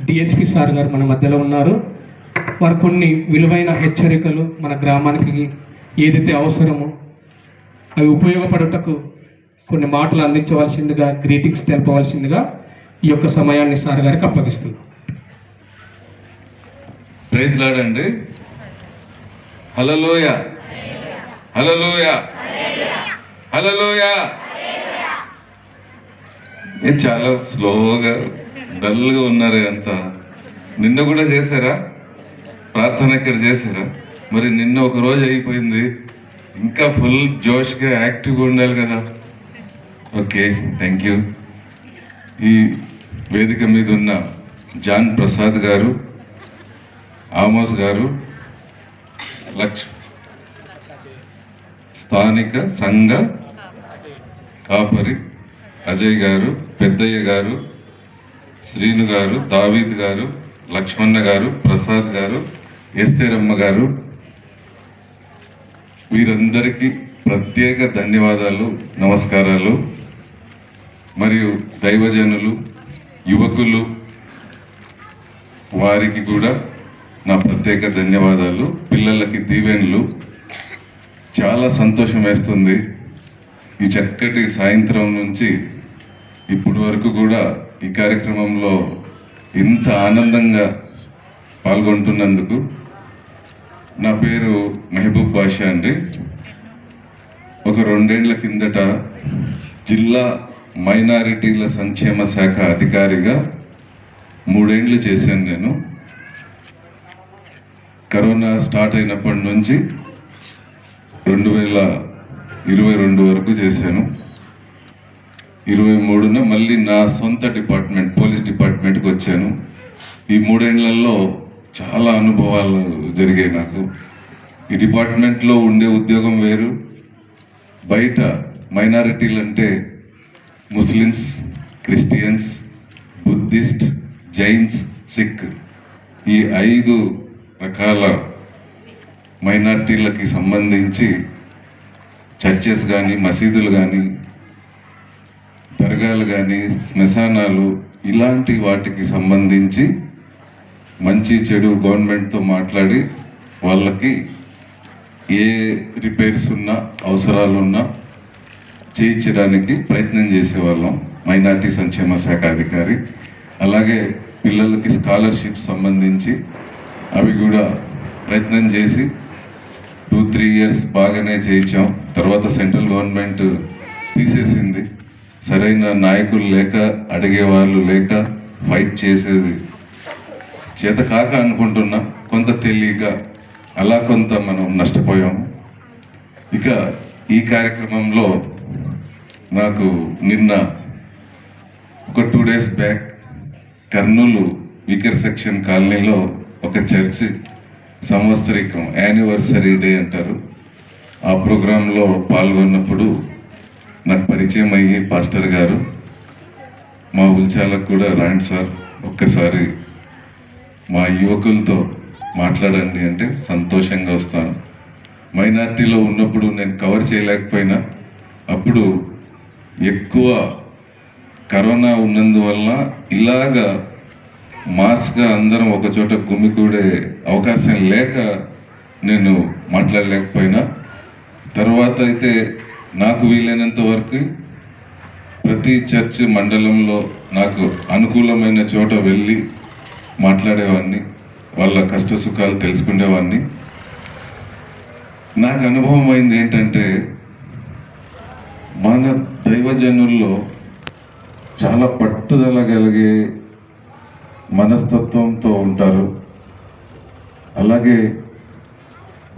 DSP sir గారు మన మధ్యలో ఉన్నారు. వారు కొన్ని విలువైన హెచ్చరికలు మన గ్రామానికి ఏదైతే అవసరమో అవి ఉపయోగపడుటకు కొన్ని మాటలు అందించవలసిందిగా, గ్రీటింగ్స్ తెలపవలసిందిగా ఈ యొక్క సమయాన్ని సార్ గారికి అప్పగిస్తున్నాం. ప్రైజ్ లార్డ్ అండి. హల్లెలూయా, హల్లెలూయా, హల్లెలూయా. చాలా స్లోగా డల్గా ఉన్నారు అంతా. నిన్న కూడా చేశారా ప్రార్థన? ఇక్కడ చేశారా? మరి నిన్న ఒక రోజు అయిపోయింది, ఇంకా ఫుల్ జోష్గా యాక్టివ్గా ఉండాలి కదా. Okay, thank you. ఈ వేదిక మీద ఉన్న జాన్ ప్రసాద్ గారు, ఆమోస్ గారు, స్థానిక సంఘ కాపరి అజయ్ గారు, పెద్దయ్య గారు, శ్రీను గారు, దావీద్ గారు, లక్ష్మణ గారు, ప్రసాద్ గారు, ఎస్తేరమ్మ గారు, వీరందరికీ ప్రత్యేక ధన్యవాదాలు, నమస్కారాలు. మరియు దైవజనులు, యువకులు, వారికి కూడా నా ప్రత్యేక ధన్యవాదాలు. పిల్లలకి దీవెనలు. చాలా సంతోషం వేస్తుంది ఈ చక్కటి సాయంత్రం నుంచి ఇప్పటి వరకు కూడా ఈ కార్యక్రమంలో ఇంత ఆనందంగా పాల్గొంటున్నందుకు. నా పేరు మెహబూబ్ బాషా అండి. ఒక 2 ఏళ్ల కిందట జిల్లా మైనారిటీల సంక్షేమ శాఖ అధికారిగా 3 ఏళ్ళు చేశాను నేను. కరోనా స్టార్ట్ అయినప్పటి నుంచి 2022 వరకు చేశాను. 23న మళ్ళీ నా సొంత డిపార్ట్మెంట్, పోలీస్ డిపార్ట్మెంట్కి వచ్చాను. ఈ 3 ఏళ్లలో చాలా అనుభవాలు జరిగాయి నాకు. ఈ డిపార్ట్మెంట్లో ఉండే ఉద్యోగం వేరు. బయట మైనారిటీలు అంటే Muslims, Christians, Buddhist, Jains, Sikh, ఈ 5 రకాల మైనారిటీలకి సంబంధించి చర్చెస్ కానీ, మసీదులు కానీ, దర్గాలు కానీ, శ్మశానాలు, ఇలాంటి వాటికి సంబంధించి మంచి చెడు గవర్నమెంట్తో మాట్లాడి వాళ్ళకి ఏ రిపేర్స్ ఉన్నా, అవసరాలు ఉన్నా చేయించడానికి ప్రయత్నం చేసేవాళ్ళం. మైనారిటీ సంక్షేమ శాఖ అధికారి. అలాగే పిల్లలకి స్కాలర్షిప్ సంబంధించి అవి కూడా ప్రయత్నం చేసి 2-3 ఇయర్స్ బాగానే చేయించాం. తర్వాత సెంట్రల్ గవర్నమెంట్ తీసేసింది. సరైన నాయకులు లేక, అడిగేవాళ్ళు లేక, ఫైట్ చేసేది చేత కాక అనుకుంటున్నా, కొంత తెలియక అలా కొంత మనం నష్టపోయాము. ఇక ఈ కార్యక్రమంలో నాకు నిన్న ఒక 2 days back Kurnool weaker section కాలనీలో ఒక చర్చి సంవత్సరికం, యానివర్సరీ డే అంటారు, ఆ ప్రోగ్రాంలో పాల్గొన్నప్పుడు నాకు పరిచయం అయ్యి పాస్టర్ గారు మా ఉల్చాలకు కూడా రాండి సార్, ఒక్కసారి మా యువకులతో మాట్లాడండి అంటే సంతోషంగా వస్తాను. మైనారిటీలో ఉన్నప్పుడు నేను కవర్ చేయలేకపోయినా, అప్పుడు ఎక్కువ కరోనా ఉన్నందువల్ల ఇలాగా మాస్గా అందరం ఒక చోట గుమికూడే అవకాశం లేక నేను మాట్లాడలేకపోయినా, తర్వాత అయితే నాకు వీలైనంత వరకు ప్రతి చర్చ్ మండలంలో నాకు అనుకూలమైన చోట వెళ్ళి మాట్లాడేవాడిని, వాళ్ళ కష్ట సుఖాలు తెలుసుకునేవాడిని. నాకు అనుభవం అయింది ఏంటంటే, మన దైవజనుల్లో చాలా పట్టుదల కలిగే మనస్తత్వంతో ఉంటారు. అలాగే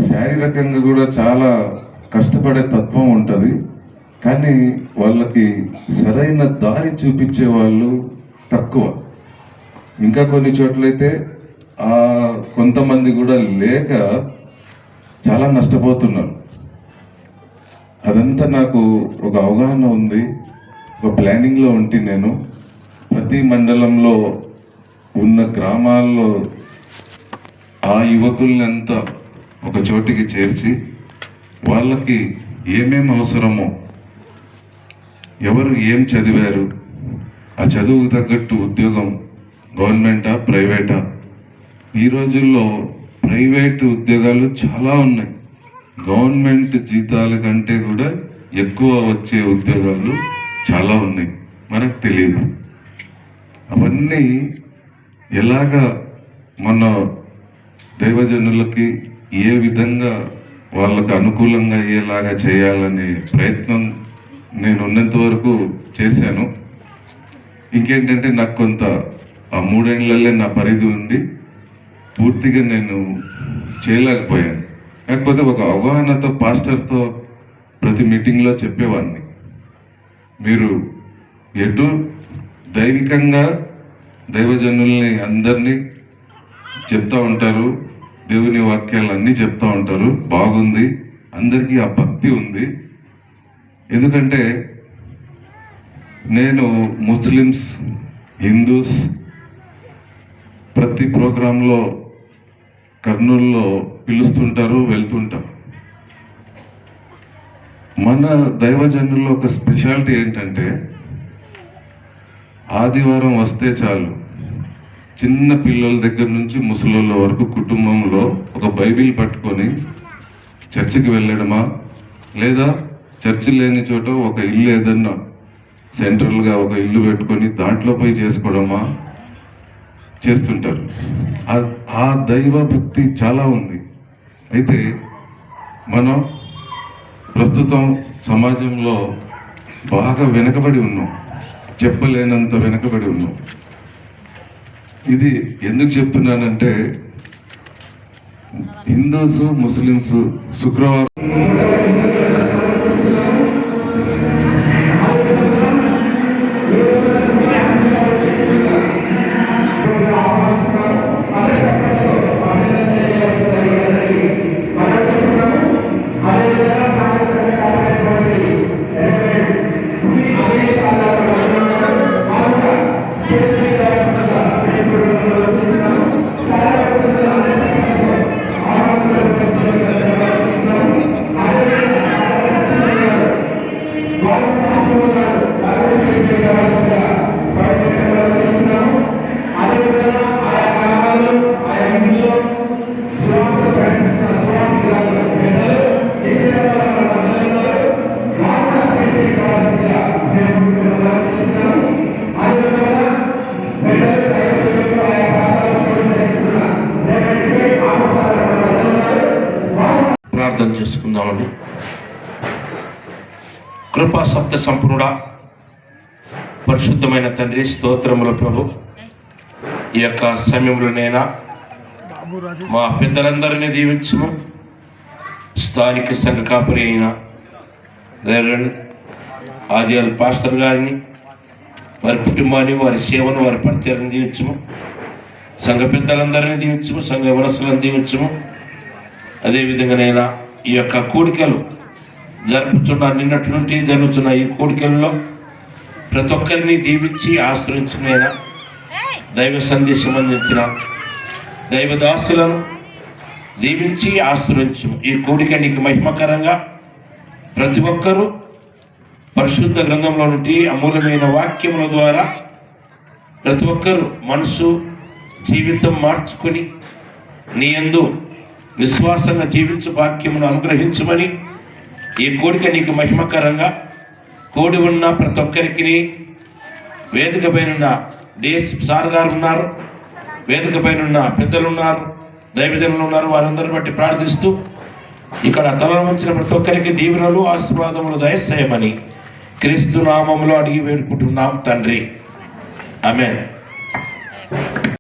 శారీరకంగా కూడా చాలా కష్టపడే తత్వం ఉంటుంది. కానీ వాళ్ళకి సరైన దారి చూపించే వాళ్ళు తక్కువ. ఇంకా కొన్ని చోట్లయితే కొంతమంది కూడా లేక చాలా నష్టపోతున్నారు. అదంతా నాకు ఒక అవగాహన ఉంది. ఒక ప్లానింగ్లో ఉంటే నేను ప్రతి మండలంలో ఉన్న గ్రామాల్లో ఆ యువకులంతా ఒక చోటికి చేర్చి వాళ్ళకి ఏమేమి అవసరమో, ఎవరు ఏం చదివారు, ఆ చదువుకు తగ్గట్టు ఉద్యోగం గవర్నమెంటా ప్రైవేటా? ఈ రోజుల్లో ప్రైవేట్ ఉద్యోగాలు చాలా ఉన్నాయి. గవర్నమెంట్ జీతాల కంటే కూడా ఎక్కువ వచ్చే ఉద్యోగాలు చాలా ఉన్నాయి, మనకు తెలియదు. అవన్నీ ఎలాగా మన దైవజనులకి ఏ విధంగా వాళ్ళకు అనుకూలంగా అయ్యేలాగా చేయాలనే ప్రయత్నం నేను ఉన్నంత వరకు చేశాను. ఇంకేంటంటే నాకు కొంత ఆ 3 ఏళ్లలో నా పరిధి ఉంది, పూర్తిగా నేను చేయలేకపోయాను. కాకపోతే ఒక అవగాహనతో పాస్టర్తో ప్రతి మీటింగ్లో చెప్పేవాడిని, మీరు ఎటు దైవికంగా దైవజనుల్ని అందరినీ చెప్తా ఉంటారు, దేవుని వాక్యాలు అన్నీ చెప్తా ఉంటారు, బాగుంది, అందరికీ ఆ భక్తి ఉంది. ఎందుకంటే నేను ముస్లిమ్స్, హిందూస్ ప్రతి ప్రోగ్రాంలో కర్నూలులో పిలుస్తుంటారు, వెళ్తుంటారు. మన దైవజనుల్లో ఒక స్పెషాలిటీ ఏంటంటే ఆదివారం వస్తే చాలు, చిన్న పిల్లల దగ్గర నుంచి ముసలోళ్ళ వరకు కుటుంబంలో ఒక బైబిల్ పట్టుకొని చర్చికి వెళ్ళడమా, లేదా చర్చి లేని చోట ఒక ఇల్లు ఏదన్నా సెంట్రల్గా ఒక ఇల్లు పెట్టుకొని దాంట్లో పోయి చేసుకోవడమా చేస్తుంటారు. ఆ దైవ భక్తి చాలా ఉంది. అయితే మనం ప్రస్తుతం సమాజంలో బాగా వెనకబడి ఉన్నాం, చెప్పలేనంత వెనకబడి ఉన్నాం. ఇది ఎందుకు చెప్తున్నానంటే హిందూస్, ముస్లిమ్స్ శుక్రవారం ప్రార్థన చేసుకుందామండి. కృపా సప్త సంపూర్ణుడా, పరిశుద్ధమైన తండ్రి, స్తోత్రముల ప్రభు, ఈ యొక్క సమయంలోనైనా మా పెద్దలందరినీ దీవించుము. స్థానిక సంఘ కాపరి అయిన రెవరెండ్ ఆదియాల్ పాస్టర్ గారిని, వారి కుటుంబాన్ని, వారి సేవను, వారి పరిచయాన్ని దీవించుము. సంఘ పెద్దలందరినీ దీవించుము, సంఘ వరసలను దీవించుము. అదేవిధంగానైనా ఈ యొక్క కోడికలు నిన్నటి నుండి జరుగుతున్న ఈ కోడికల్లో ప్రతి ఒక్కరిని దీవించి ఆశ్రయించిన దైవ సందేశం అందించిన దైవదాసులను దీవించి ఆశ్రయించు. ఈ కోడిక నీకు మహిమకరంగా ప్రతి ఒక్కరూ పరిశుద్ధ గ్రంథంలో నుండి అమూల్యమైన వాక్యముల ద్వారా ప్రతి ఒక్కరూ మనసు జీవితం మార్చుకొని నీ యందు విశ్వాసంగా జీవించు వాక్యమును అనుగ్రహించమని ఈ కోడిక నీకు మహిమకరంగా కోడి ఉన్న ప్రతి ఒక్కరికి వేదిక పైన డిఎస్ సార్ గారు ఉన్నారు, వేదిక పైన పెద్దలు ఉన్నారు, దైవజనులు ఉన్నారు, వారందరిని బట్టి ప్రార్థిస్తూ ఇక్కడ తల వంచిన ప్రతి ఒక్కరికి దీవెనలు ఆశీర్వాదములు దయచేయమని క్రీస్తు నామములో అడిగి వేడుకుంటున్నాం తండ్రి. ఆమేన్.